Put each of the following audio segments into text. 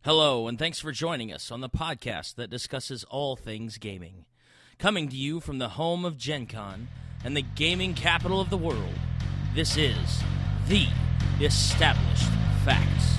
Hello, and thanks for joining us on the podcast that discusses all things gaming. Coming to you from the home of Gen Con and the gaming capital of the world, this is The Established Facts.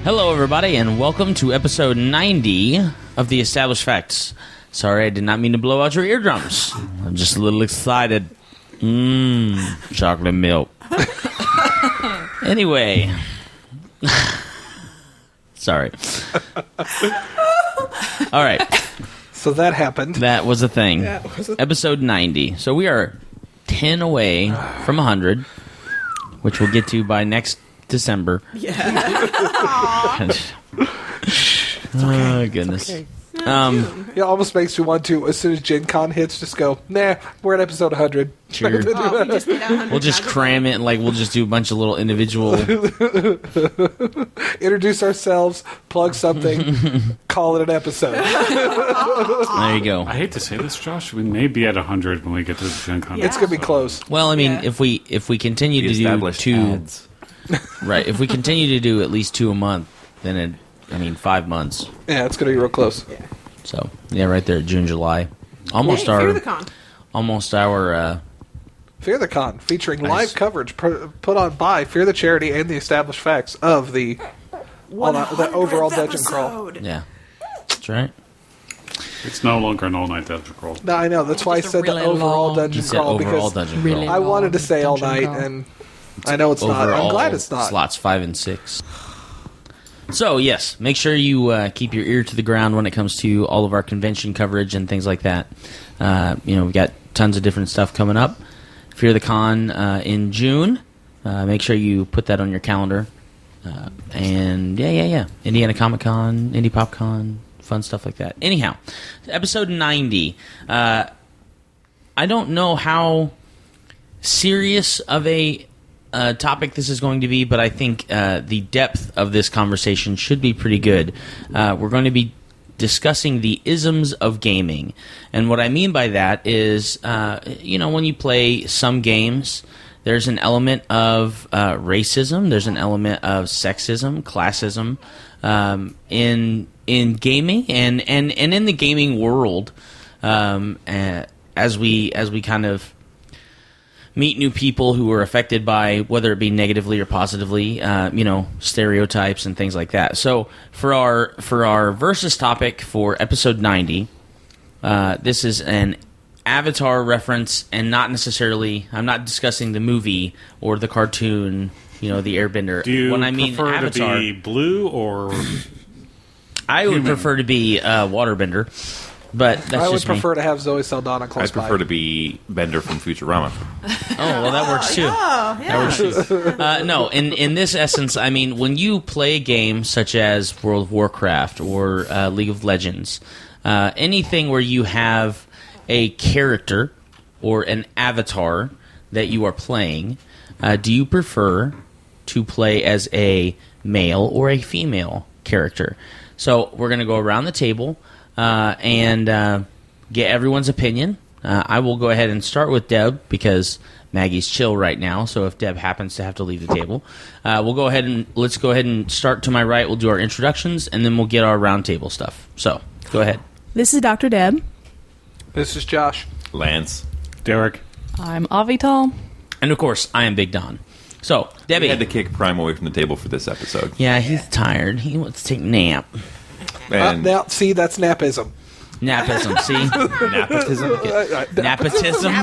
Hello, everybody, and welcome to episode 90 of The Established Facts. Sorry, I did not mean to blow out your eardrums. I'm just a little excited. Chocolate milk. Anyway. Sorry. All right. So that happened. That was a thing. Episode 90. So we are 10 away from 100, which we'll get to by next December. Yeah. Oh, goodness. Okay. It almost makes me want to, as soon as Gen Con hits, just go, nah, we're at episode 100. Sure. We'll just cram it, and we'll just do a bunch of little individual... Introduce ourselves, plug something, call it an episode. There you go. I hate to say this, Josh. We may be at 100 when we get to the Gen Con. It's going to be close. Well, I mean, if we continue to do two... Right, if we continue to do at least 2 a month, then 5 months. Yeah, it's going to be real close. Yeah. So, yeah, right there, June, July. Almost Fear the Con. Almost our... Fear the Con, featuring live coverage put on by Fear the Charity and the Established Facts of the overall Dungeon Crawl. Yeah, that's right. It's no longer an all-night Dungeon Crawl. No, I know. That's why I said the overall Dungeon Crawl, because I wanted to say all night, and I know it's not. I'm glad it's not. Slots 5 and 6. So, yes, make sure you keep your ear to the ground when it comes to all of our convention coverage and things like that. We've got tons of different stuff coming up. Fear the Con in June. Make sure you put that on your calendar. And, Indiana Comic Con, Indie Pop Con, fun stuff like that. Anyhow, episode 90. I don't know how serious of a topic this is going to be, but I think the depth of this conversation should be pretty good. We're going to be discussing the isms of gaming, and what I mean by that is, when you play some games, there's an element of racism, there's an element of sexism, classism in gaming, and in the gaming world, as we kind of meet new people who are affected by, whether it be negatively or positively, stereotypes and things like that. So for our versus topic for episode 90, this is an Avatar reference, and not necessarily, I'm not discussing the movie or the cartoon, the Airbender. Do you when I mean prefer Avatar, to be blue or I would prefer to be Waterbender. But that's I would just prefer me. to have Zoe Saldana close by. I prefer to be Bender from Futurama. Oh, well, that works too. Oh, yeah. That works too. No, in this essence, I mean, when you play a game such as World of Warcraft or League of Legends, anything where you have a character or an avatar that you are playing, do you prefer to play as a male or a female character? So we're going to go around the table and get everyone's opinion. I will go ahead and start with Deb because Maggie's chill right now. So if Deb happens to have to leave the table, let's go ahead and start to my right. We'll do our introductions and then we'll get our roundtable stuff. So go ahead. This is Dr. Deb. This is Josh. Lance. Derek. I'm Avital. And of course, I am Big Don. So Debbie We had to kick Prime away from the table for this episode. Yeah, he's tired. He wants to take a nap. And Now, see, that's napism. Napism, see? nepotism. Nepotism?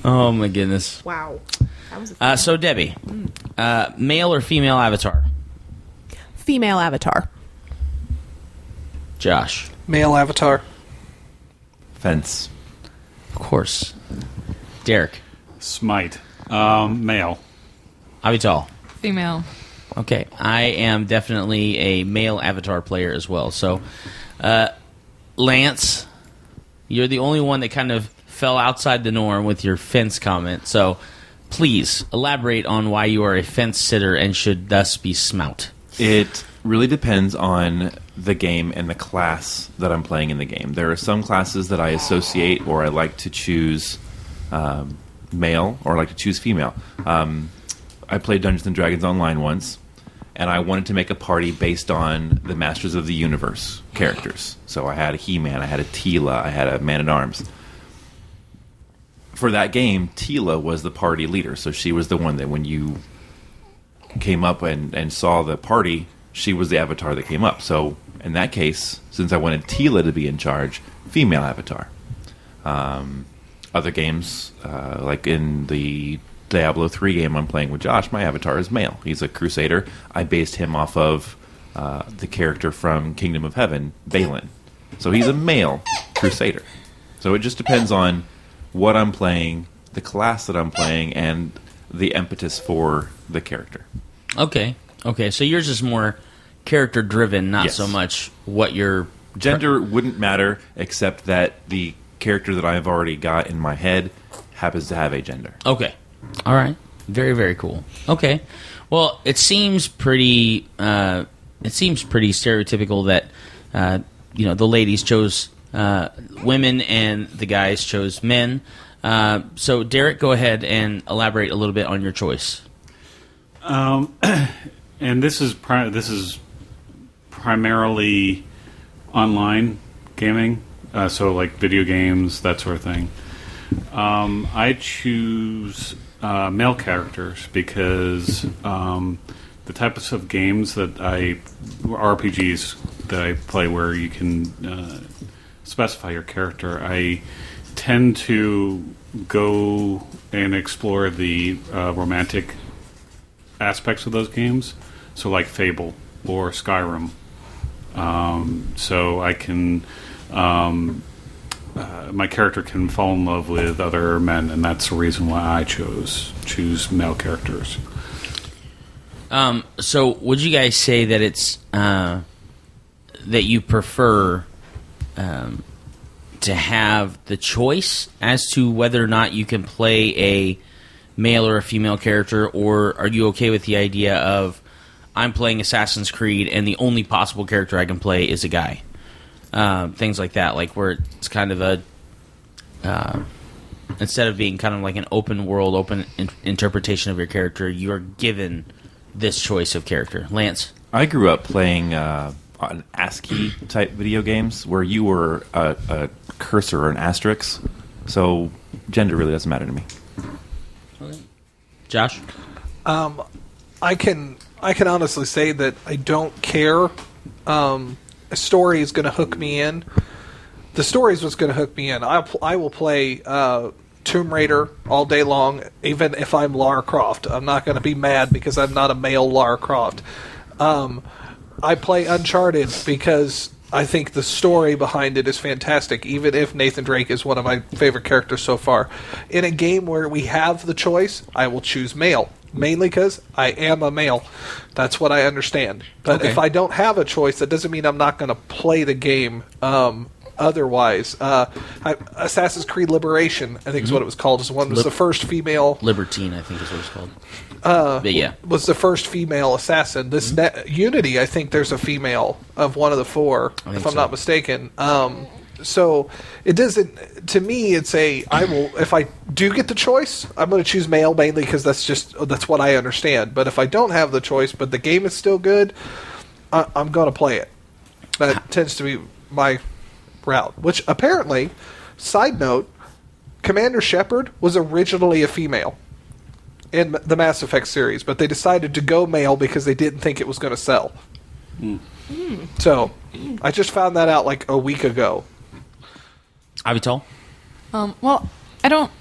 Oh, my goodness. Wow. That was So, Debbie, male or female avatar? Female avatar. Josh. Male avatar. Fence. Of course. Derek. Smite. Male. Avital. Female. Okay, I am definitely a male Avatar player as well. So, Lance, you're the only one that kind of fell outside the norm with your fence comment. So, please elaborate on why you are a fence sitter and should thus be smout. It really depends on the game and the class that I'm playing in the game. There are some classes that I associate or I like to choose male or I like to choose female. I played Dungeons & Dragons Online once, and I wanted to make a party based on the Masters of the Universe characters. So I had a He-Man, I had a Teela, I had a Man-at-Arms. For that game, Teela was the party leader, so she was the one that when you came up and saw the party, she was the avatar that came up. So in that case, since I wanted Teela to be in charge, female avatar. Other games, like in the Diablo 3 game I'm playing with Josh, my avatar is male. He's a crusader. I based him off of the character from Kingdom of Heaven, Balin. So he's a male crusader. So it just depends on what I'm playing, the class that I'm playing, and the impetus for the character. Okay. So yours is more character driven, not Yes. so much what your Gender wouldn't matter, except that the character that I've already got in my head happens to have a gender. Okay. All right. Very, very cool. Okay. Well, it seems pretty stereotypical that the ladies chose women and the guys chose men. So, Derek, go ahead and elaborate a little bit on your choice. And this is primarily online gaming, so like video games, that sort of thing. I choose male characters because the types of games that RPGs that I play where you can specify your character, I tend to go and explore the romantic aspects of those games. So like Fable or Skyrim. So I can... my character can fall in love with other men, and that's the reason why I choose male characters. So, would you guys say that it's that you prefer to have the choice as to whether or not you can play a male or a female character, or are you okay with the idea of I'm playing Assassin's Creed and the only possible character I can play is a guy? Things like that, like where it's kind of a instead of being kind of like an open world, open interpretation of your character, you are given this choice of character. Lance? I grew up playing on ASCII type video games where you were a cursor or an asterisk, so gender really doesn't matter to me. Josh? I can honestly say that I don't care. A story is going to hook me in. The story is what's going to hook me in. I will play Tomb Raider all day long, even if I'm Lara Croft. I'm not going to be mad because I'm not a male Lara Croft. I play Uncharted because I think the story behind it is fantastic, even if Nathan Drake is one of my favorite characters so far. In a game where we have the choice, I will choose male. Mainly because I am a male. That's what I understand. But if I don't have a choice, that doesn't mean I'm not going to play the game otherwise. Assassin's Creed Liberation, I think is what it was called. Was the first female... Libertine, I think is what it's called. But yeah. Was the first female assassin. This Unity, I think there's a female of one of the four, if I'm not mistaken. So it doesn't. To me, it's I will. If I do get the choice, I'm going to choose male mainly because that's what I understand. But if I don't have the choice, but the game is still good, I'm going to play it. That tends to be my route. Which apparently, side note, Commander Shepard was originally a female in the Mass Effect series, but they decided to go male because they didn't think it was going to sell. So I just found that out like a week ago. Avital? Well, I don't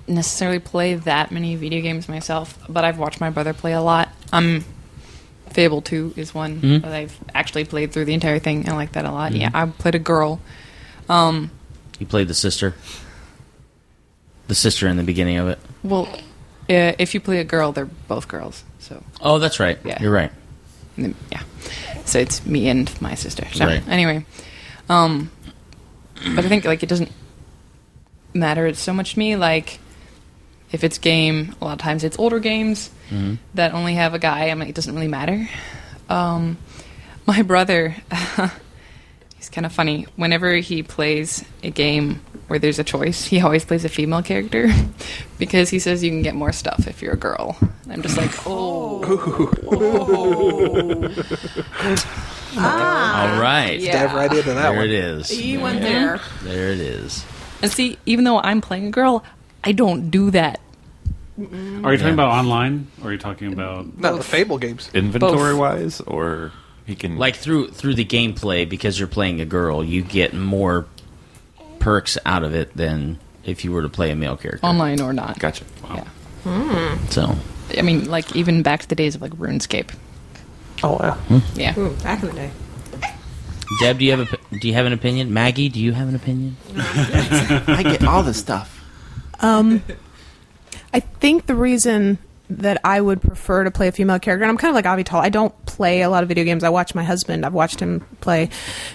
necessarily play that many video games myself, but I've watched my brother play a lot. Fable 2 is one that I've actually played through the entire thing. I like that a lot. Yeah, I played a girl. You played the sister? The sister in the beginning of it. Well, If you play a girl, they're both girls. So Oh, that's right. Yeah. You're right. and then, yeah, so it's me and my sister. So Right. anyway, but I think like it doesn't matter so much to me. Like if it's game, a lot of times it's older games that only have a guy. I mean, it doesn't really matter. My brother, he's kind of funny. Whenever he plays a game where there's a choice, he always plays a female character because he says you can get more stuff if you're a girl. And I'm just like, oh. All right. Yeah. Dive right into that There one. it is. You went there. There it is. And see, even though I'm playing a girl, I don't do that. Are you talking about online, or are you talking about? No, the Fable games. Inventory wise, or he can Like through the gameplay, because you're playing a girl, you get more perks out of it than if you were to play a male character. Online or not. Gotcha. Yeah. So I mean, like, even back to the days of, like, RuneScape. Oh wow. Yeah. Ooh, back in the day. Deb, do you have an opinion? Maggie, do you have an opinion? I get all this stuff. I think the reason that I would prefer to play a female character, and I'm kind of like Avital, I don't play a lot of video games. I watch my husband. I've watched him play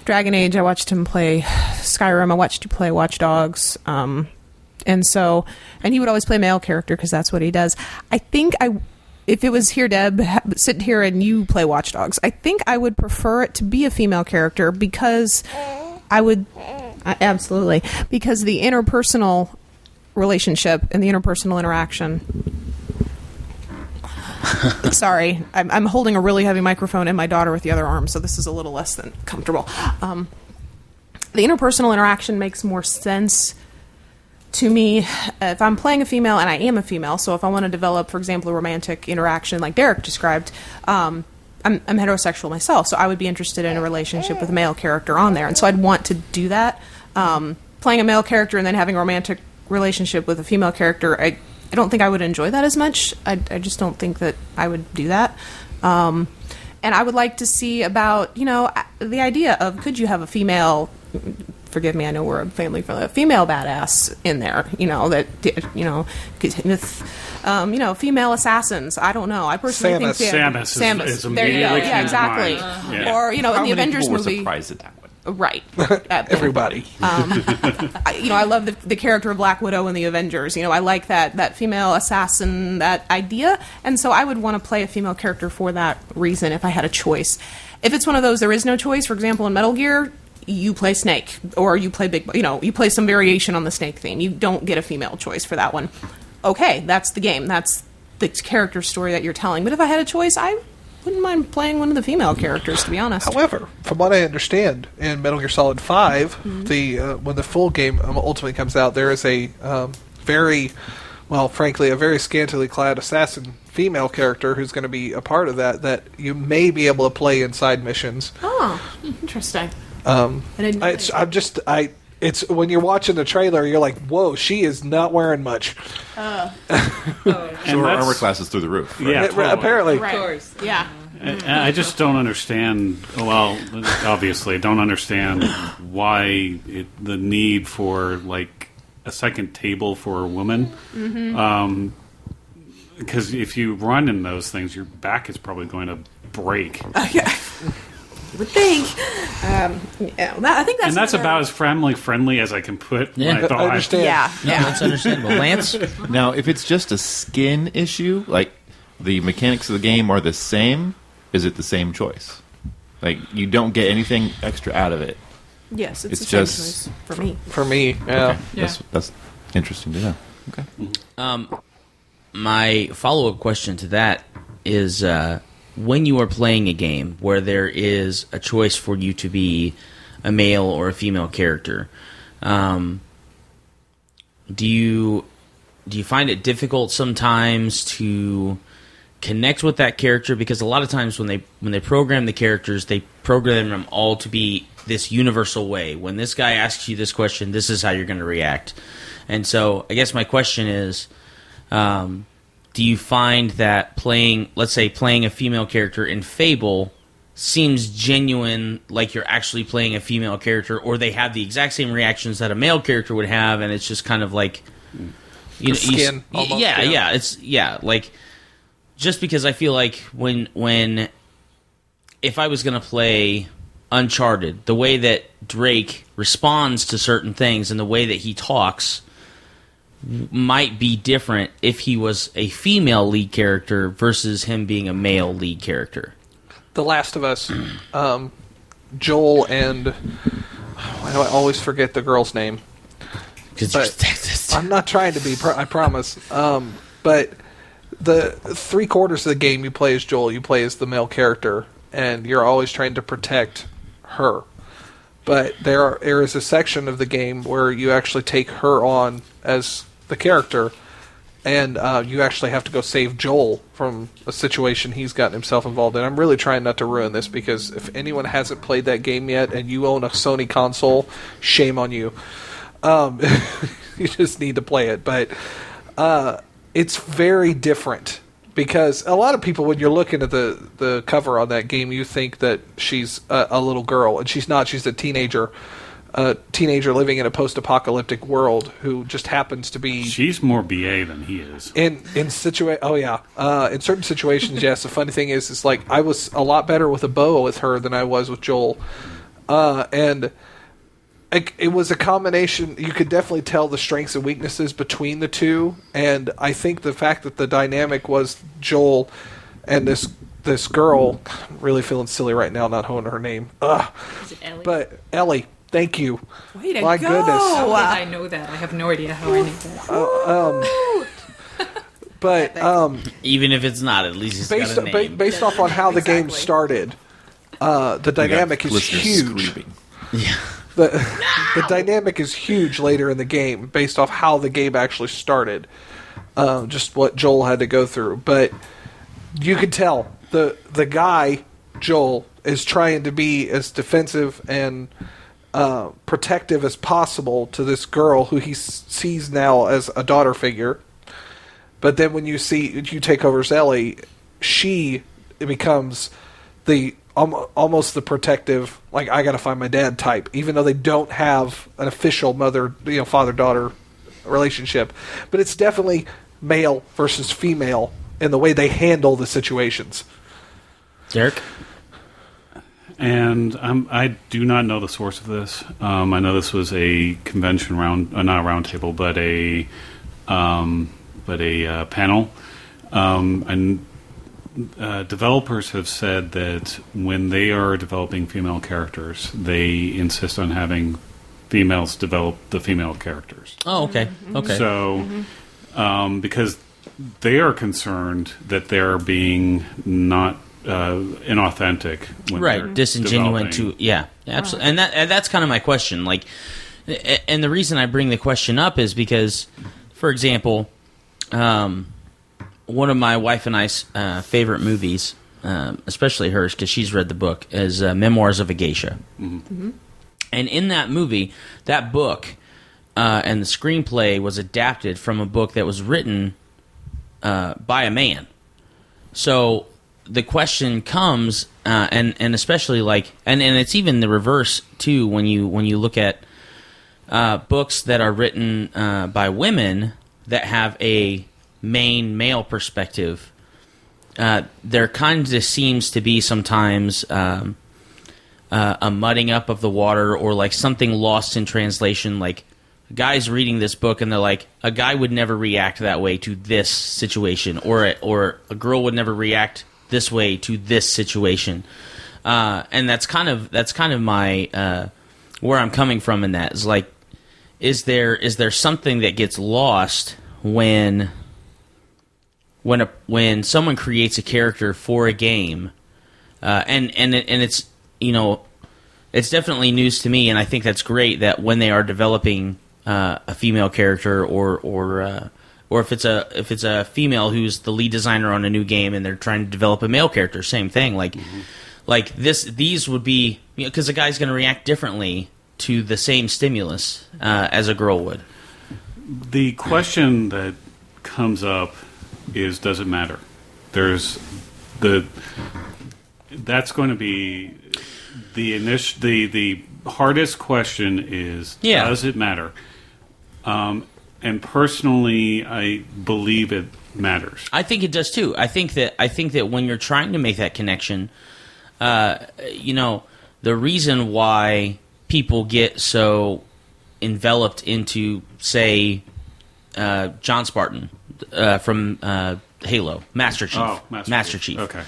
Dragon Age. I watched him play Skyrim. I watched him play Watch Dogs. And he would always play a male character because that's what he does. I think if it was here, Deb, sit here and you play Watch Dogs, I think I would prefer it to be a female character because absolutely, because the interpersonal relationship and the interpersonal interaction. Sorry, I'm holding a really heavy microphone and my daughter with the other arm, so this is a little less than comfortable. The interpersonal interaction makes more sense to me if I'm playing a female, and I am a female, so if I want to develop, for example, a romantic interaction like Derek described, I'm heterosexual myself, so I would be interested in a relationship with a male character on there, and so I'd want to do that. Playing a male character and then having a romantic relationship with a female character, I don't think I would enjoy that as much. I just don't think that I would do that. And I would like to see about, the idea of, could you have a female, forgive me, I know we're a family friendly, a female badass in there, female assassins. I don't know. I personally think Samus is there you go. immediately Yeah, came to exactly. mind. Yeah. Or, in How the many Avengers people were movie. surprised at that one? Right. Everybody. I love the character of Black Widow in the Avengers. I like that female assassin, that idea, and so I would want to play a female character for that reason if I had a choice. If it's one of those there is no choice, for example, in Metal Gear, you play Snake, or you play you play some variation on the Snake theme. You don't get a female choice for that one. Okay, that's the game. That's the character story that you're telling. But if I had a choice, I wouldn't mind playing one of the female characters, to be honest. However, from what I understand, in Metal Gear Solid 5, when the full game ultimately comes out, there is a frankly, a very scantily clad assassin female character who's going to be a part of that you may be able to play in side missions. Oh, interesting. It's when you're watching the trailer, you're like, whoa, she is not wearing much. So our armor class is through the roof. Right? Yeah, totally. Apparently. Right. Of course. Yeah. And I just don't understand. Well, obviously, don't understand why the need for like a second table for a woman. Because if you run in those things, your back is probably going to break. Yeah. Would think. I think that's. And that's about as friendly as I can put. Yeah. my thought. I understand. Yeah. No, that's understandable. Lance? Now, if it's just a skin issue, like the mechanics of the game are the same, is it the same choice? Like you don't get anything extra out of it. Yes, it's It's the same just- choice for me. For me, yeah. Okay. That's interesting to know. Okay. My follow-up question to that is, when you are playing a game where there is a choice for you to be a male or a female character, do you find it difficult sometimes to connect with that character? Because a lot of times when they program the characters, they program them all to be this universal way. When this guy asks you this question, this is how you're going to react. And so I guess my question is, do you find that playing a female character in Fable seems genuine, like you're actually playing a female character, or they have the exact same reactions that a male character would have, and it's just kind of like, skin, almost, yeah. It's like just because I feel like when if I was going to play Uncharted, the way that Drake responds to certain things and the way that he talks might be different if he was a female lead character versus him being a male lead character. The Last of Us, Joel and why do I always forget the girl's name? Because you're sexist. I'm not trying to be. I promise. But the 3/4 of the game you play as Joel, you play as the male character, and you're always trying to protect her. But there is a section of the game where you actually take her on as the character, and you actually have to go save Joel from a situation he's gotten himself involved in. I'm really trying not to ruin this, because if anyone hasn't played that game yet and you own a Sony console, shame on you. You just need to play it. But it's very different, because a lot of people, when you're looking at the cover on that game, you think that she's a little girl, and she's not. She's a teenager living in a post-apocalyptic world who just happens to be. She's more BA than he is. In certain situations, yes. The funny thing is like I was a lot better with a bow with her than I was with Joel, and it was a combination. You could definitely tell the strengths and weaknesses between the two, and I think the fact that the dynamic was Joel and this girl. I'm really feeling silly right now, not knowing her name. Is it Ellie? But Ellie. Thank you. Way to My go. goodness. How did I know that? I have no idea how I knew that. But Even if it's not, at least he's got a name. based off on how the game started, the dynamic is Listeners huge. screaming. Yeah. The dynamic is huge later in the game, based off how the game actually started. Just what Joel had to go through, but you could tell the guy Joel is trying to be as defensive and protective as possible to this girl who he sees now as a daughter figure. But then when you take over as Ellie, she becomes the almost the protective, like, I gotta find my dad type, even though they don't have an official father-daughter relationship. But it's definitely male versus female in the way they handle the situations. Derek? And I do not know the source of this. I know this was a convention not a round table, but a panel. And developers have said that when they are developing female characters, they insist on having females develop the female characters. Oh, okay. Okay. So, because they are concerned that they're being not inauthentic, when right, disingenuine developing. Absolutely. And that's kind of my question. Like, and the reason I bring the question up is because, for example, one of my wife and I's favorite movies, especially hers because she's read the book, is Memoirs of a Geisha. Mm-hmm. Mm-hmm. And in that movie, that book and the screenplay was adapted from a book that was written by a man. So the question comes, and especially like, and it's even the reverse too when you look at books that are written by women that have a main male perspective. There kind of seems to be sometimes a mudding up of the water, or like something lost in translation. Like, guys reading this book and they're like, a guy would never react that way to this situation, or a girl would never react this way to this situation, and that's kind of my where I'm coming from in that is like, is there something that gets lost when someone creates a character for a game, and it's it's definitely news to me, and I think that's great that when they are developing a female character or if it's a female who's the lead designer on a new game and they're trying to develop a male character, same thing. Like, like these would be, because a guy's going to react differently to the same stimulus as a girl would. The question that comes up is, does it matter? That's going to be the hardest question is, does it matter? And personally, I believe it matters. I think it does too. I think that when you're trying to make that connection, the reason why people get so enveloped into, say, John Spartan from Halo, Master Chief. Oh, Master Chief. Okay.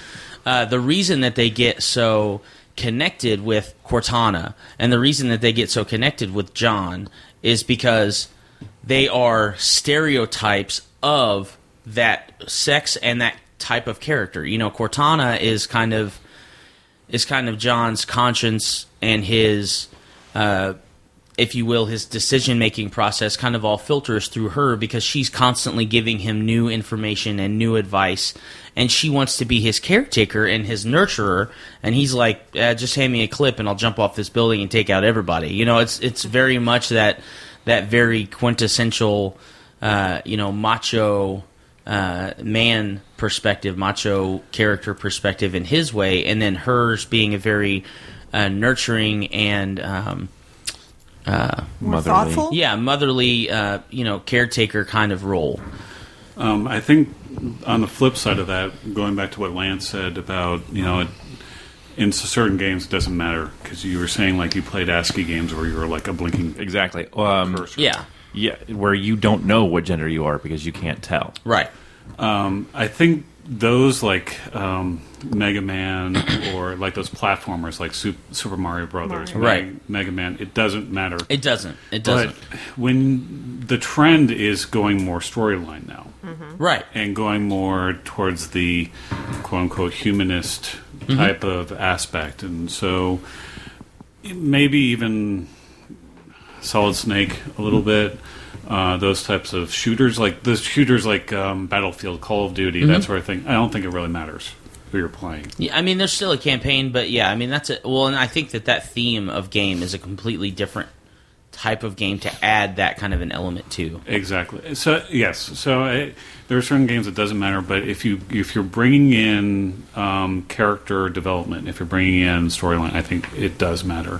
The reason that they get so connected with Cortana and the reason that they get so connected with John is because they are stereotypes of that sex and that type of character. Cortana is kind of John's conscience and his, if you will, his decision-making process kind of all filters through her because she's constantly giving him new information and new advice, and she wants to be his caretaker and his nurturer, and he's like, just hand me a clip and I'll jump off this building and take out everybody. It's very much that very quintessential, macho man perspective, macho character perspective in his way, and then hers being a very nurturing and More Motherly. thoughtful? motherly, caretaker kind of role. I think on the flip side of that, going back to what Lance said about, in certain games it doesn't matter because you were saying like you played ASCII games where you were like a blinking Exactly. cursor. Yeah, Where you don't know what gender you are because you can't tell. right. I think those like Mega Man or like those platformers like Super Mario Brothers, Right. Mega Man, it doesn't matter. It doesn't. But when the trend is going more storyline now, Right. and going more towards the quote-unquote humanist type of aspect. And so maybe even Solid Snake a little bit, those types of shooters, like Battlefield, Call of Duty, that sort of thing. I don't think it really matters who you're playing. Yeah, I mean, there's still a campaign, but yeah, I mean, that's it. Well, and I think that theme of game is a completely different type of game to add that kind of an element to. Exactly. So yes. So there are certain games that doesn't matter, but if you're bringing in character development, if you're bringing in storyline, I think it does matter.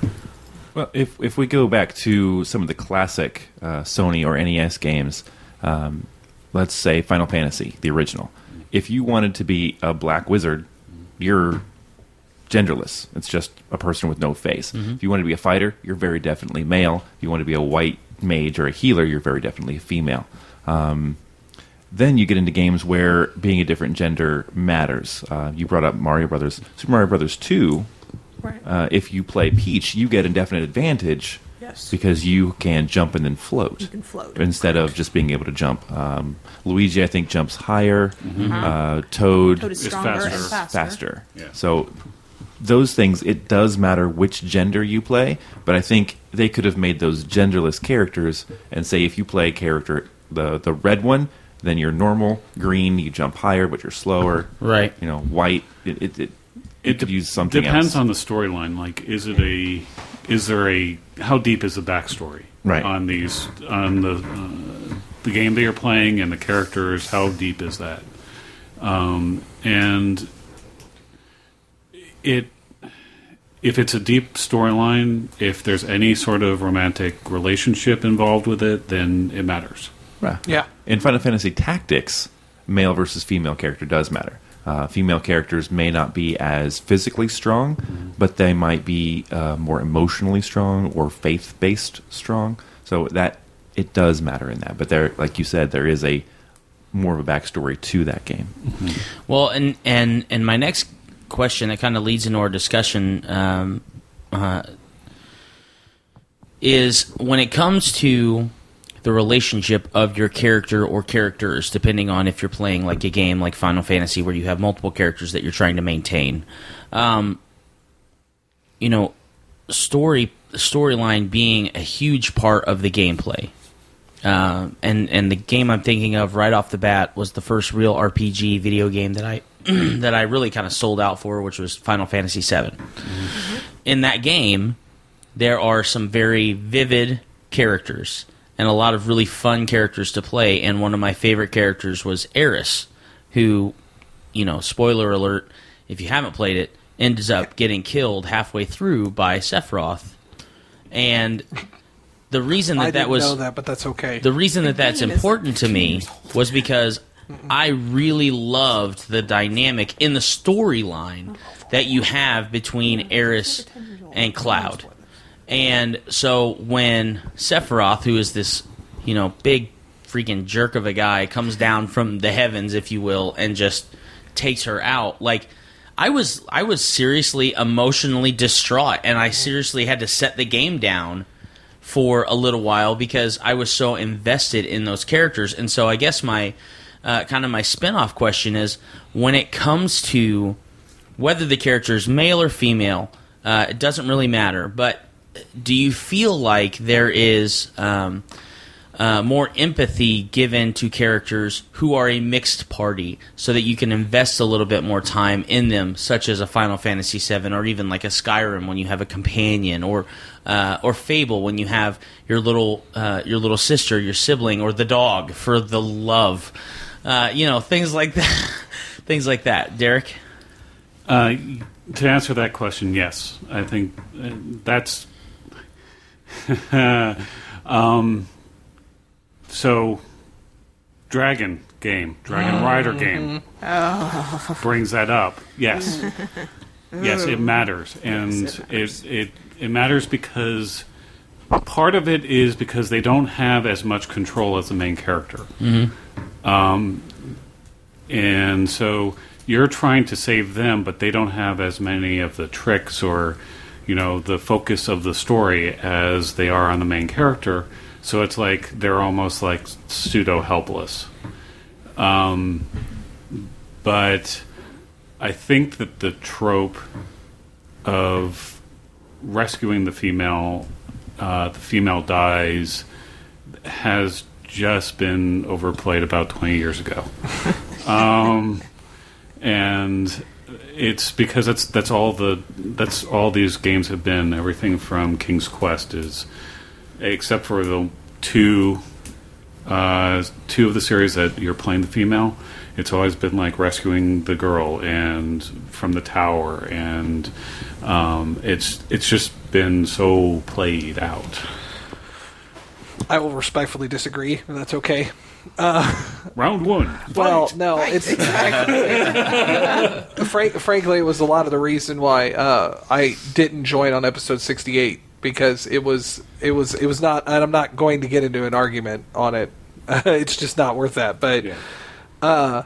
Well, if we go back to some of the classic Sony or NES games, let's say Final Fantasy, the original. If you wanted to be a black wizard, you're genderless. It's just a person with no face. If you want to be a fighter, you're very definitely male. If you want to be a white mage or a healer, you're very definitely a female. Then you get into games where being a different gender matters. You brought up Mario Brothers. Super Mario Brothers 2, Right. if you play Peach, you get a definite advantage Yes. because you can jump and then float. You can float. Instead of just being able to jump. Luigi, I think, jumps higher. Toad Toad is It's stronger faster. and faster. faster. Yeah. So those things, it does matter which gender you play, but I think they could have made those genderless characters and say if you play a character, the red one, then you're normal. Green, you jump higher, but you're slower. Right. White, it could use something Depends else. on the storyline. Like, how deep is the backstory Right. on the game that you're playing and the characters? How deep is that? And if it's a deep storyline, if there's any sort of romantic relationship involved with it, then it matters. Right. Yeah. In Final Fantasy Tactics, male versus female character does matter. Female characters may not be as physically strong, but they might be more emotionally strong or faith-based strong. So that it does matter in that. But there, like you said, there is a more of a backstory to that game. Well, and my next question that kind of leads into our discussion is when it comes to the relationship of your character or characters, depending on if you're playing like a game like Final Fantasy where you have multiple characters that you're trying to maintain. Storyline being a huge part of the gameplay. And the game I'm thinking of right off the bat was the first real RPG video game that I that I really kind of sold out for, which was Final Fantasy VII. In that game, there are some very vivid characters and a lot of really fun characters to play, and one of my favorite characters was Eris, who, spoiler alert, if you haven't played it, ends up getting killed halfway through by Sephiroth. And the reason I that didn't was know that, but that's okay. the reason that that's game is important to me was because I really loved the dynamic in the storyline that you have between Eris and Cloud. And so when Sephiroth, who is this, big freaking jerk of a guy, comes down from the heavens, if you will, and just takes her out, like, I was seriously emotionally distraught, and I seriously had to set the game down for a little while because I was so invested in those characters. And so I guess my kind of my spin-off question is, when it comes to whether the character is male or female, it doesn't really matter, but do you feel like there is more empathy given to characters who are a mixed party so that you can invest a little bit more time in them, such as a Final Fantasy VII, or even like a Skyrim when you have a companion, or Fable when you have your little sister, your sibling, or the dog for the love, things like that. Things like that. Derek? To answer that question, yes. I think that's... So, Dragon Rider game brings that up. Yes. Yes, it matters. And it matters because part of it is because they don't have as much control as the main character. And so you're trying to save them, but they don't have as many of the tricks or, the focus of the story as they are on the main character. So it's like they're almost like pseudo-helpless. But I think that the trope of rescuing the female dies, has just been overplayed about 20 years ago. And it's because that's all these games have been. Everything from King's Quest is, except for the two of the series that you're playing the female, it's always been like rescuing the girl and from the tower, and it's just been so played out. I will respectfully disagree, if that's okay. Round one. Well, no, it's frankly, it was a lot of the reason why I didn't join on episode 68, because it was not, and I'm not going to get into an argument on it. It's just not worth that. But yeah.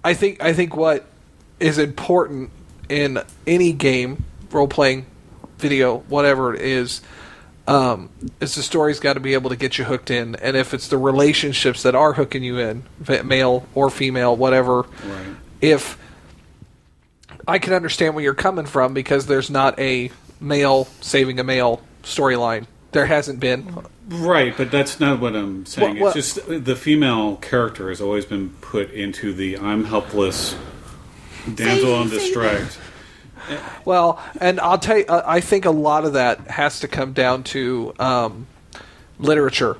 I think what is important in any game, role playing, video, whatever it is the story's got to be able to get you hooked in, and if it's the relationships that are hooking you in, male or female, whatever, right. If I can understand where you're coming from, because there's not a male saving a male storyline. There hasn't been. Right, but that's not what I'm saying. It's just the female character has always been put into the I'm helpless, damsel in distress. Well, and I'll tell you, I think a lot of that has to come down to literature.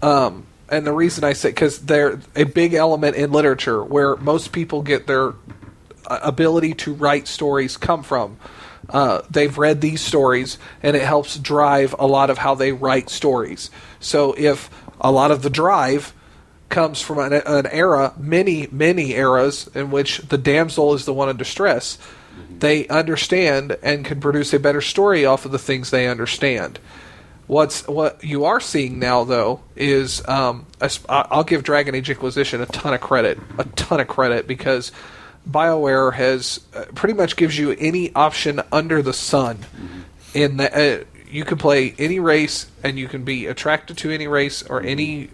And the reason I say, because they're a big element in literature where most people get their ability to write stories come from. They've read these stories, and it helps drive a lot of how they write stories. So if a lot of the drive comes from an era, many eras, in which the damsel is the one in distress, they understand and can produce a better story off of the things they understand. What you are seeing now, though, is I'll give Dragon Age Inquisition a ton of credit, because BioWare has pretty much gives you any option under the sun. In that you can play any race, and you can be attracted to any race or any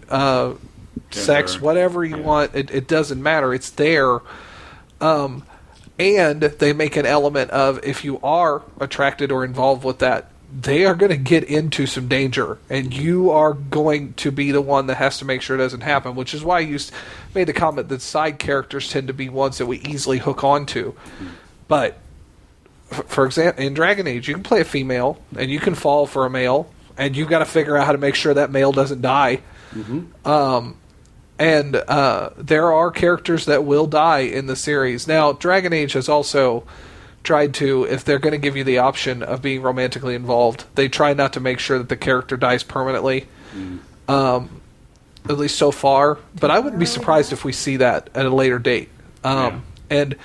sex, whatever you want. It doesn't matter. It's there. And they make an element of, if you are attracted or involved with that, they are going to get into some danger, and you are going to be the one that has to make sure it doesn't happen, which is why you made the comment that side characters tend to be ones that we easily hook onto. But, for example, in Dragon Age, you can play a female, and you can fall for a male, and you've got to figure out how to make sure that male doesn't die. And there are characters that will die in the series. Now, Dragon Age has also tried to, if they're going to give you the option of being romantically involved, they try not to make sure that the character dies permanently. At least so far. But I wouldn't be surprised if we see that at a later date. And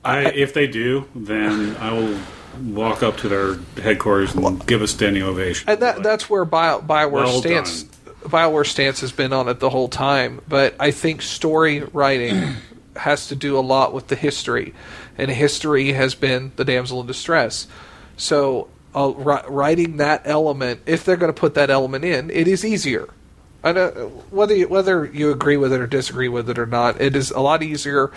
if they do, then I will walk up to their headquarters and give a standing ovation. And that's where BioWare's stance has been on it the whole time. But I think story writing has to do a lot with the history. And history has been the damsel in distress. So writing that element, if they're going to put that element in, it is easier. Whether you agree with it or disagree with it or not, it is a lot easier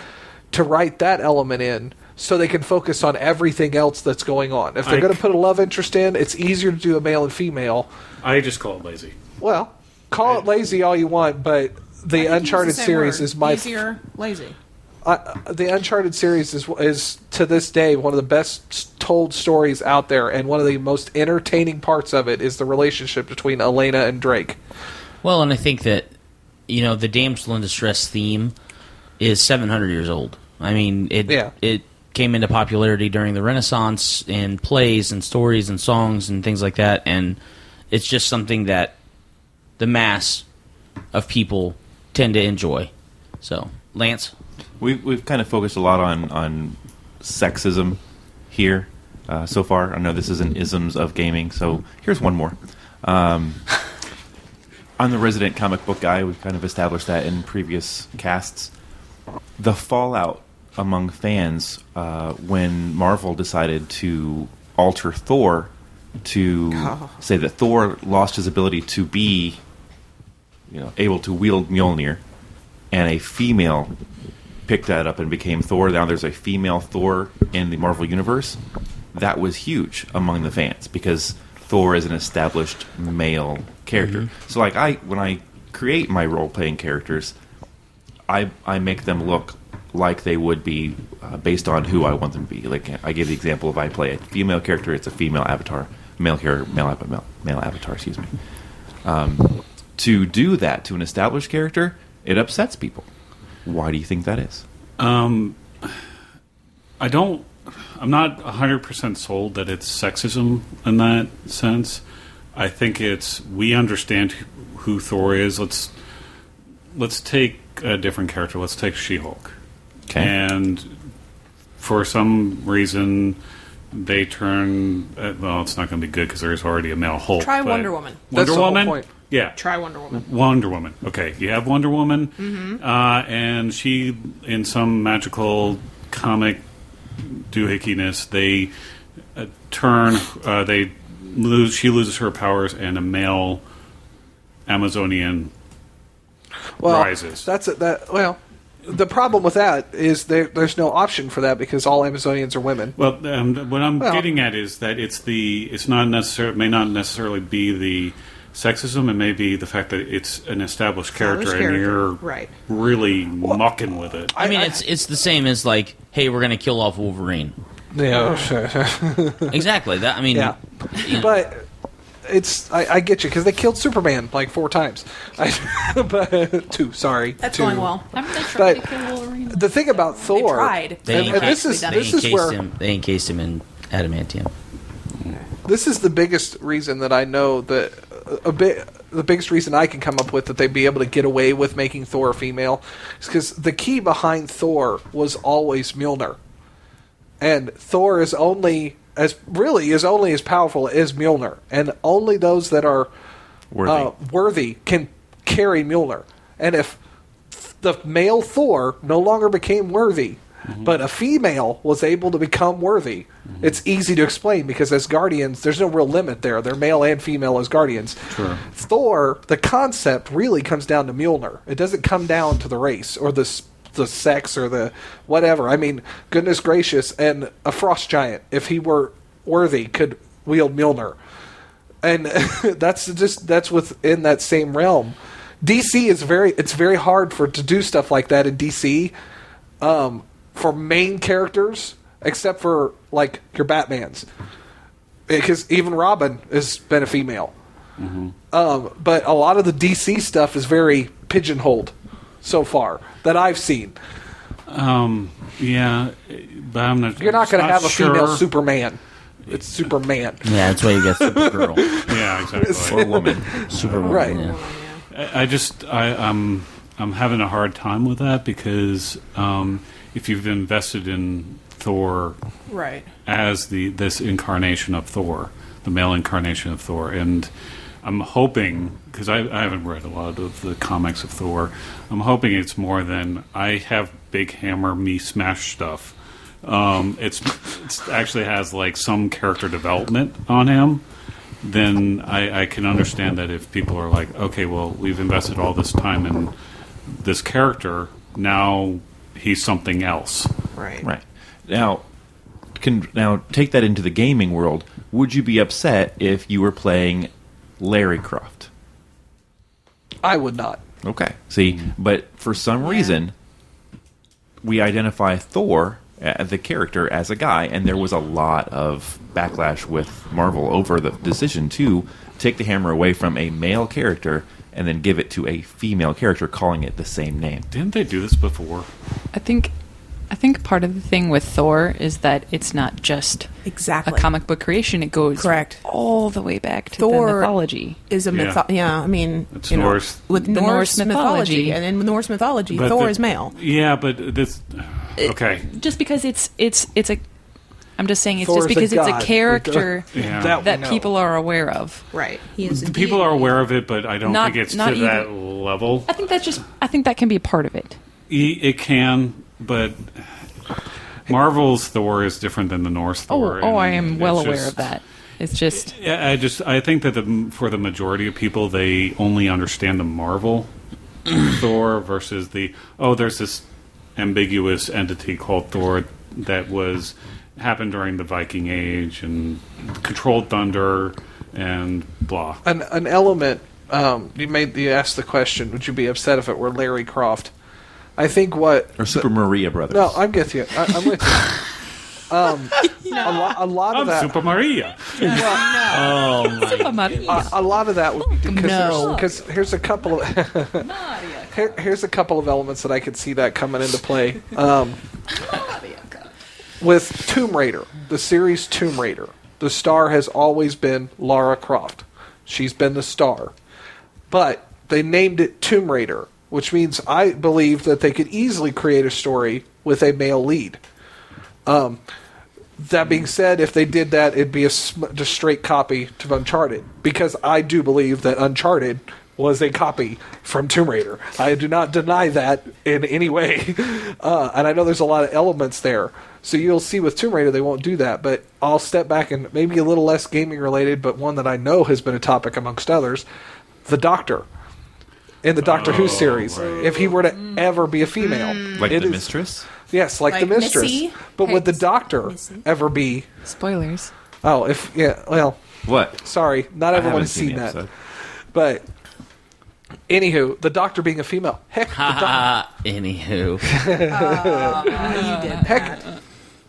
to write that element in so they can focus on everything else that's going on. If they're going to put a love interest in, it's easier to do a male and female. I just call it lazy. Well, call it lazy all you want, but the Uncharted series is my... Easier, lazy. The Uncharted series is to this day one of the best told stories out there, and one of the most entertaining parts of it is the relationship between Elena and Drake. Well, and I think that, the damsel in distress theme is 700 years old. I mean, it came into popularity during the Renaissance in plays and stories and songs and things like that, and it's just something that the mass of people tend to enjoy. So, Lance? We've kind of focused a lot on sexism here so far. I know this isn't isms of gaming, so here's one more. I'm the resident comic book guy. We've kind of established that in previous casts. The fallout among fans when Marvel decided to alter Thor to say that Thor lost his ability to be able to wield Mjolnir, and a female picked that up and became Thor. Now there's a female Thor in the Marvel Universe. That was huge among the fans because Thor is an established male character. Mm-hmm. So when I create my role-playing characters, I make them look like they would be based on who I want them to be. Like I gave the example of I play a female character, it's a female avatar, male avatar, excuse me. To do that to an established character, it upsets people. Why do you think that is? I'm not 100% sold that it's sexism in that sense. I think it's we understand who Thor is. Let's take a different character. Let's take She-Hulk. Okay. And for some reason, they turn... well, it's not going to be good because there's already a male Hulk. Try Wonder Woman. That's the whole point. Yeah. Try Wonder Woman. Wonder Woman. Okay, you have Wonder Woman, and she, in some magical comic doohickeyness, they she loses her powers, and a male Amazonian rises. The problem with that is there's no option for that because all Amazonians are women. Well, what I'm getting at is that may not necessarily be the sexism, and may be the fact that it's an established character and you're really mucking with it. I mean, it's the same as like, hey, we're going to kill off Wolverine. Yeah, sure. Exactly. That I mean, yeah. But I get you because they killed Superman like 4 times. But 2, sorry. That's 2. going well. Haven't they tried to kill Wolverine? The thing about Thor, tried. this is where they encased him in adamantium. This is the biggest reason that I know that the biggest reason I can come up with that they'd be able to get away with making Thor a female is because the key behind Thor was always Mjolnir, and Thor is only as powerful as Mjolnir, and only those that are worthy can carry Mjolnir. And if the male Thor no longer became worthy, but a female was able to become worthy, it's easy to explain because as Guardians, there's no real limit there. They're male and female as Guardians. Sure. Thor, the concept really comes down to Mjolnir. It doesn't come down to the race or the sex or the whatever. I mean, goodness gracious, and a frost giant, if he were worthy, could wield Mjolnir. And that's within that same realm. DC is very hard to do stuff like that in DC. For main characters, except for like your Batmans, because even Robin has been a female. But a lot of the DC stuff is very pigeonholed so far that I've seen. Yeah, but I'm not. You're not going to have a sure. female Superman. It's Superman. Yeah, that's why you get Supergirl. Yeah, exactly. Or woman. Superwoman. Right. Yeah. I'm having a hard time with that because if you've invested in Thor Right. as this incarnation of Thor, the male incarnation of Thor, and I'm hoping, because I haven't read a lot of the comics of Thor, I'm hoping it's more than I have big hammer me smash stuff. It's actually has like some character development on him. Then I can understand that if people are like, okay, well, we've invested all this time in this character, now he's something else. Right. Right. Now take that into the gaming world. Would you be upset if you were playing Larry Croft? I would not. Okay. See, but for some reason, we identify Thor, the character, as a guy, and there was a lot of backlash with Marvel over the decision to take the hammer away from a male character and then give it to a female character, calling it the same name. Didn't they do this before? I think part of the thing with Thor is that it's not just Exactly. a comic book creation. It goes Correct. all the way back to Thor the mythology. is a Yeah. I mean, It's you know, Norse. with The Norse Norse mythology, mythology. and in Norse mythology, But Thor is male. Yeah, but this. Okay. Just because it's a, I'm just saying it's Thor just is a because it's god. a character Yeah. That we that know. people are aware of. Right. He is. The people are aware of it, but I don't Not- think it's not to that level. I think that can be a part of it. It can, but Marvel's Thor is different than the Norse Thor. I and am well it's aware just- of that. It's just Yeah, I think that for the majority of people, they only understand the Marvel Thor versus there's this ambiguous entity called Thor that happened during the Viking Age and controlled thunder and blah. An element. You asked the question. Would you be upset if it were Larry Croft? I think what. Or Super Maria Brothers. No, I'm with you. I'm with you. A lot of I'm that. Super Maria. A lot of that would be No. because here's a couple of here's a couple of elements that I could see that coming into play. With Tomb Raider, the series Tomb Raider, the star has always been Lara Croft. She's been the star, but they named it Tomb Raider, which means I believe that they could easily create a story with a male lead. That being said, if they did that, it'd be just straight copy to Uncharted, because I do believe that Uncharted was a copy from Tomb Raider. I do not deny that in any way, and I know there's a lot of elements there. So you'll see with Tomb Raider they won't do that, but I'll step back and maybe a little less gaming related, but one that I know has been a topic amongst others, the Doctor. In the Doctor Who series, right. if he were to ever be a female. Like it the is- Mistress? Yes, like the Like Mistress. Missy? But would the Hey, Doctor Missy. ever be... spoilers. Oh, What? sorry, not I everyone haven't has seen the that. episode. But, anywho, the Doctor being a female. Heck, Anywho. heck,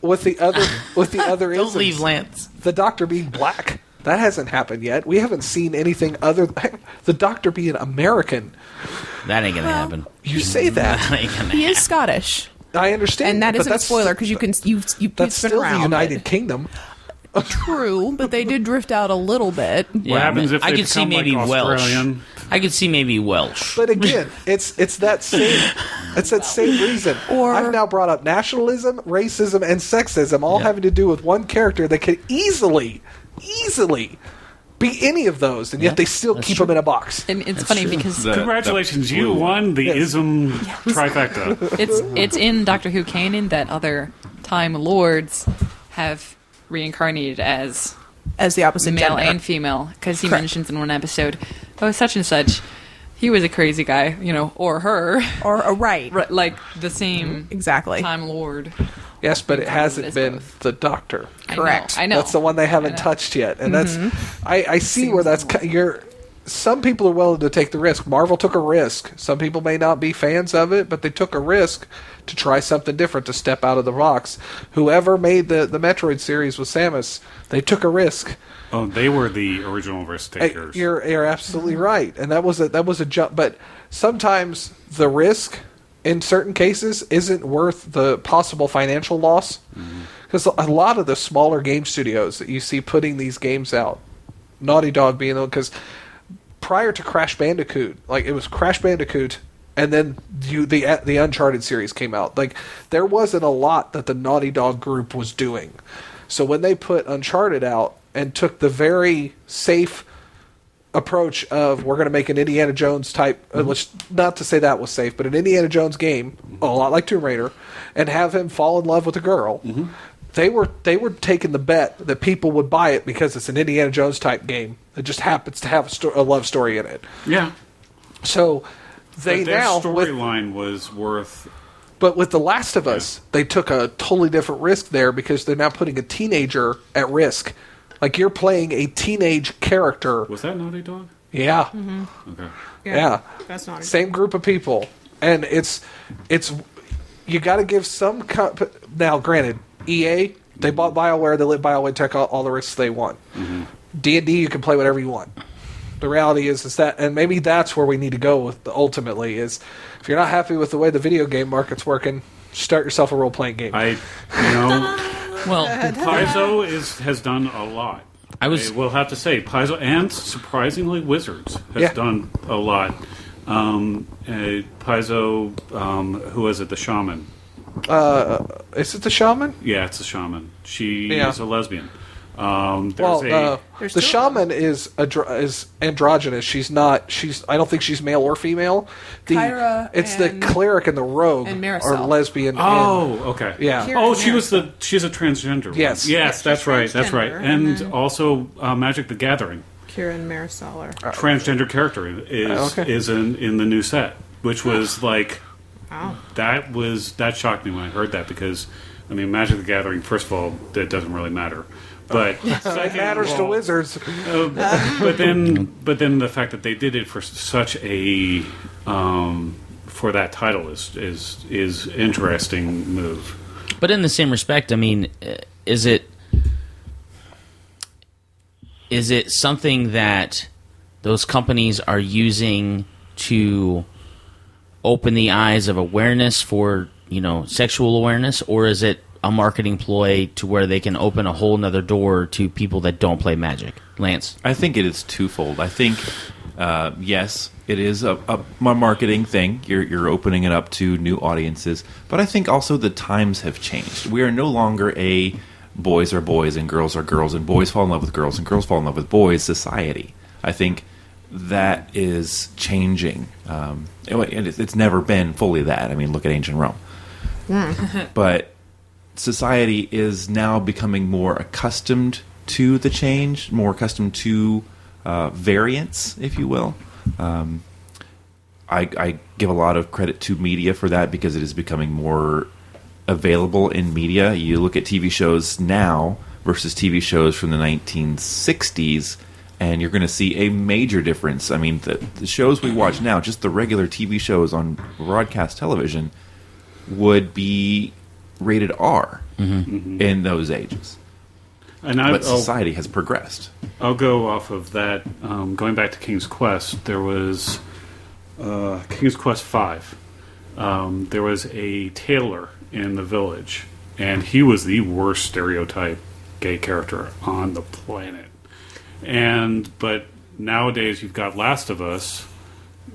with the other Don't isms, leave Lance. the Doctor being black. That hasn't happened yet. We haven't seen anything other. Heck, the Doctor being American. That ain't gonna happen. You say that. That ain't gonna He is Scottish, I understand, and that but isn't a spoiler because you've That's spin still around. the United but- Kingdom. True, but they did drift out a little bit. Yeah, What happens if I they could see become, maybe like, Welsh. Australian? I could see maybe Welsh. But again, it's that same reason. Or- I've now brought up nationalism, racism, and sexism, all Yeah. having to do with one character that could easily be any of those, and yet Yeah, they still that's keep true. them in a box. And it's funny true. because Congratulations, you won the ism trifecta. it's in Doctor Who canon that other Time Lords have reincarnated as As the opposite male gender. and female, because he Correct. mentions in one episode, such and such, he was a crazy guy, or her, or right. like the same Exactly. Time Lord. Yes, but it Reincarnated hasn't as been both. the Doctor. Correct. I know. That's the one they haven't I know. touched yet, and that's I see where that's some people are willing to take the risk. Marvel took a risk. Some people may not be fans of it, but they took a risk to try something different, to step out of the box. Whoever made the Metroid series with Samus, they took a risk. Oh, they were the original risk takers. You're absolutely right, and that was a jump. But sometimes the risk in certain cases isn't worth the possible financial loss. Because a lot of the smaller game studios that you see putting these games out, Naughty Dog being the one, because prior to Crash Bandicoot, like it was Crash Bandicoot, and then the Uncharted series came out. Like there wasn't a lot that the Naughty Dog group was doing. So when they put Uncharted out and took the very safe approach of we're going to make an Indiana Jones type, which not to say that was safe, but an Indiana Jones game, a lot like Tomb Raider, and have him fall in love with a girl. They were taking the bet that people would buy it because it's an Indiana Jones type game that just happens to have a love story in it. Yeah. So Their storyline was worth. But with The Last of Us, they took a totally different risk there because they're now putting a teenager at risk. Like you're playing a teenage character. Was that Naughty Dog? Yeah. Okay. Yeah. That's not Same group of people. And it's you got to give some now granted, EA, they bought BioWare, they let BioWare take all the risks they want. D&D, you can play whatever you want. The reality is that, and maybe that's where we need to go with ultimately, is if you're not happy with the way the video game market's working, start yourself a role-playing game. Well, Paizo has done a lot. I will have to say, Paizo and surprisingly Wizards has done a lot. Paizo, who is it? The Shaman. Is it the Shaman? Yeah, it's a Shaman. She is a lesbian. The Shaman is androgynous. She's not. I don't think she's male or female. The cleric and the rogue are lesbian. Oh, okay. Yeah. She's a transgender. Yes. Yes, that's right. That's right. And also, Magic the Gathering. Kieran Marisol. Transgender character is in the new set, which was like. Wow. That shocked me when I heard that because, I mean, Magic the Gathering. First of all, that doesn't really matter, but it matters to Wizards. But then the fact that they did it for such a for that title is interesting move. But in the same respect, I mean, is it something that those companies are using to open the eyes of awareness for, sexual awareness, or is it a marketing ploy to where they can open a whole nother door to people that don't play Magic? Lance? I think it is twofold. I think, yes, it is a marketing thing. You're opening it up to new audiences. But I think also the times have changed. We are no longer a boys are boys and girls are girls and boys fall in love with girls and girls fall in love with boys society. I think that is changing. And it's never been fully that. I mean, look at ancient Rome. But society is now becoming more accustomed to the change, more accustomed to variance, if you will. I give a lot of credit to media for that because it is becoming more available in media. You look at TV shows now versus TV shows from the 1960s, and you're going to see a major difference. I mean, the shows we watch now, just the regular TV shows on broadcast television, would be rated R in those ages. But society has progressed. I'll go off of that. Going back to King's Quest, there was King's Quest V. There was a tailor in the village, and he was the worst stereotype gay character on the planet. But nowadays you've got Last of Us,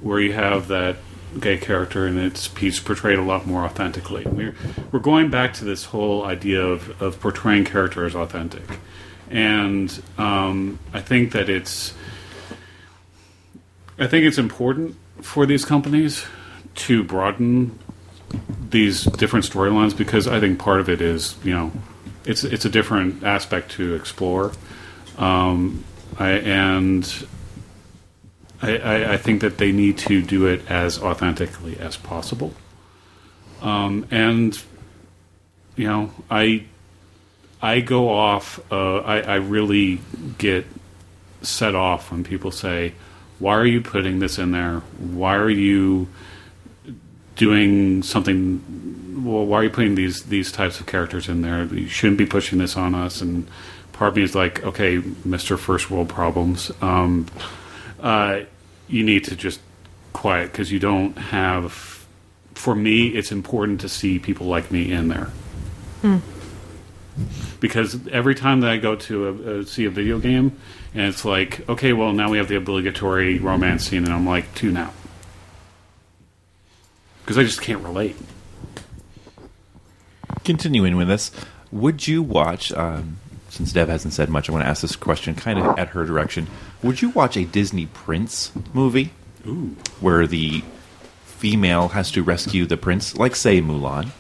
where you have that gay character, and he's portrayed a lot more authentically. We're going back to this whole idea of portraying characters authentic, and I think it's important for these companies to broaden these different storylines, because I think part of it is it's a different aspect to explore. I think that they need to do it as authentically as possible. I go off. I really get set off when people say, "Why are you putting this in there? Why are you doing something? Well, why are you putting these types of characters in there? You shouldn't be pushing this on us." And part of me is like, okay, Mr. First World Problems, you need to just quiet, because you don't have for me, it's important to see people like me in there. Because every time that I go to see a video game, and it's like, okay, well, now we have the obligatory romance scene, and I'm like, tune out. Because I just can't relate. Continuing with this, would you watch, since Deb hasn't said much, I want to ask this question kind of at her direction. Would you watch a Disney prince movie? Ooh. Where the female has to rescue the prince, like, say, Mulan?